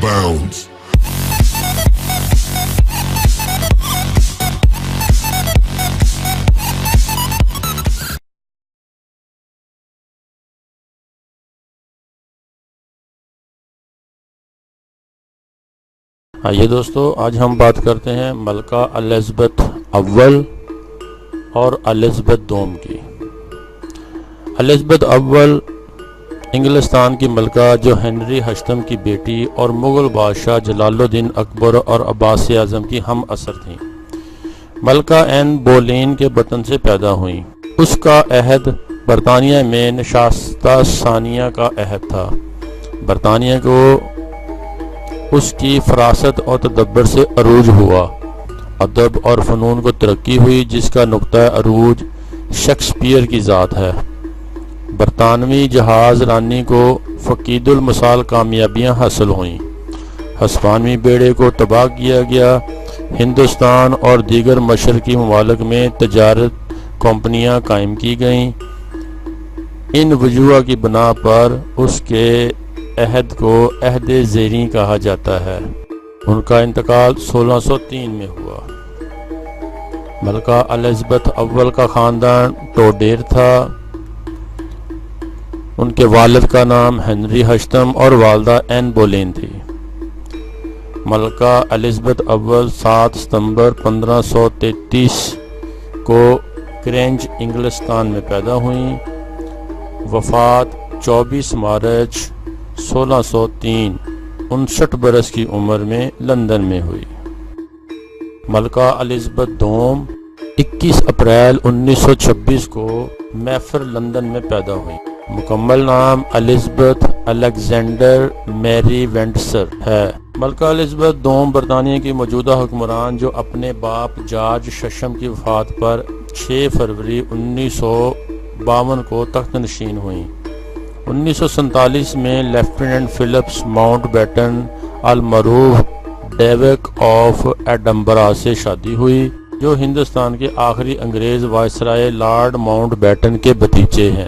Bounds. آئیے دوستو، آج ہم بات کرتے ہیں ملکہ الزبتھ اول اور الزبتھ دوم کی۔ الزبتھ اول انگلستان کی ملکہ جو ہنری ہشتم کی بیٹی اور مغل بادشاہ جلال الدین اکبر اور عباس اعظم کی ہم عصر تھیں۔ ملکہ این بولین کے بطن سے پیدا ہوئیں۔ اس کا عہد برطانیہ میں نشستہ ثانیہ کا عہد تھا۔ برطانیہ کو اس کی فراست اور تدبر سے عروج ہوا۔ ادب اور فنون کو ترقی ہوئی جس کا نقطہ عروج شیکسپیئر کی ذات ہے۔ برطانوی جہاز رانی کو فقید المثال کامیابیاں حاصل ہوئیں۔ ہسپانوی بیڑے کو تباہ کیا گیا۔ ہندوستان اور دیگر مشرقی ممالک میں تجارت کمپنیاں قائم کی گئیں۔ ان وجوہ کی بنا پر اس کے عہد کو عہد زیریں کہا جاتا ہے۔ ان کا انتقال 1603 میں ہوا۔ ملکہ الزبتھ اول کا خاندان ٹوڈیر تھا۔ ان کے والد کا نام ہنری ہشتم اور والدہ این بولین تھی۔ ملکہ الزبتھ اول 7 ستمبر 1533 کو کرینج انگلستان میں پیدا ہوئیں۔ وفات 24 مارچ 1603 59 برس کی عمر میں لندن میں ہوئی۔ ملکہ الزبتھ دوم 21 اپریل 1926 کو میفر لندن میں پیدا ہوئی۔ مکمل نام الزبتھ الیگزینڈر میری وینڈسر ہے۔ ملکہ الزبتھ دوم برطانیہ کی موجودہ حکمران جو اپنے باپ جارج ششم کی وفات پر 6 فروری 1952 کو تخت نشین ہوئیں۔ 1947 میں لیفٹیننٹ فلپس ماؤنٹ بیٹن المعروف ڈیوک آف ایڈنبرا سے شادی ہوئی، جو ہندوستان کے آخری انگریز وائسرائے لارڈ ماؤنٹ بیٹن کے بھتیجے ہیں۔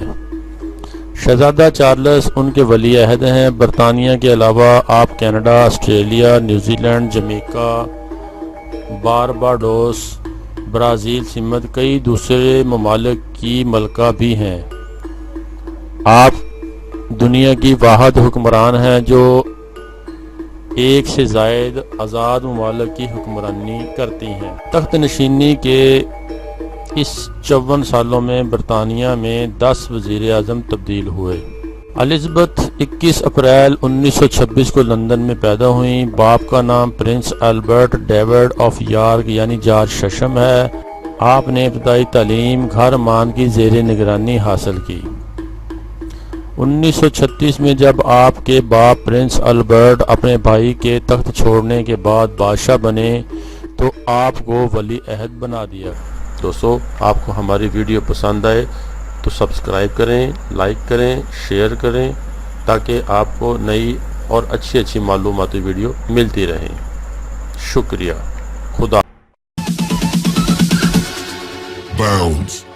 شہزادہ چارلس ان کے ولی عہد ہیں۔ برطانیہ کے علاوہ آپ Canada, Australia, New Zealand, Jamaica, Barbados, Brazil سمیت کئی دوسرے ممالک کی ملکہ بھی ہیں۔ آپ دنیا کی واحد حکمران ہیں جو ایک سے زائد آزاد ممالک کی حکمرانی کرتی ہیں۔ تخت نشینی کے اس 54 سالوں میں برطانیہ میں 10 وزیر اعظم تبدیل ہوئے۔ الزبتھ 21 اپریل 1926 کو لندن میں پیدا ہوئیں۔ باپ کا نام prince Albert David of York یعنی جارج ششم ہے۔ آپ نے ابتدائی تعلیم گھر مان کی زیر نگرانی حاصل کی۔ 1936 میں جب آپ کے باپ پرنس البرٹ اپنے بھائی کے تخت چھوڑنے کے بعد بادشاہ بنے تو آپ کو ولی عہد بنا دیا۔ دوستو، آپ کو ہماری ویڈیو پسند آئے تو سبسکرائب کریں، لائک کریں، شیئر کریں تاکہ آپ کو نئی اور اچھی معلوماتی ویڈیو ملتی رہیں۔ شکریہ۔ خدا Bounds.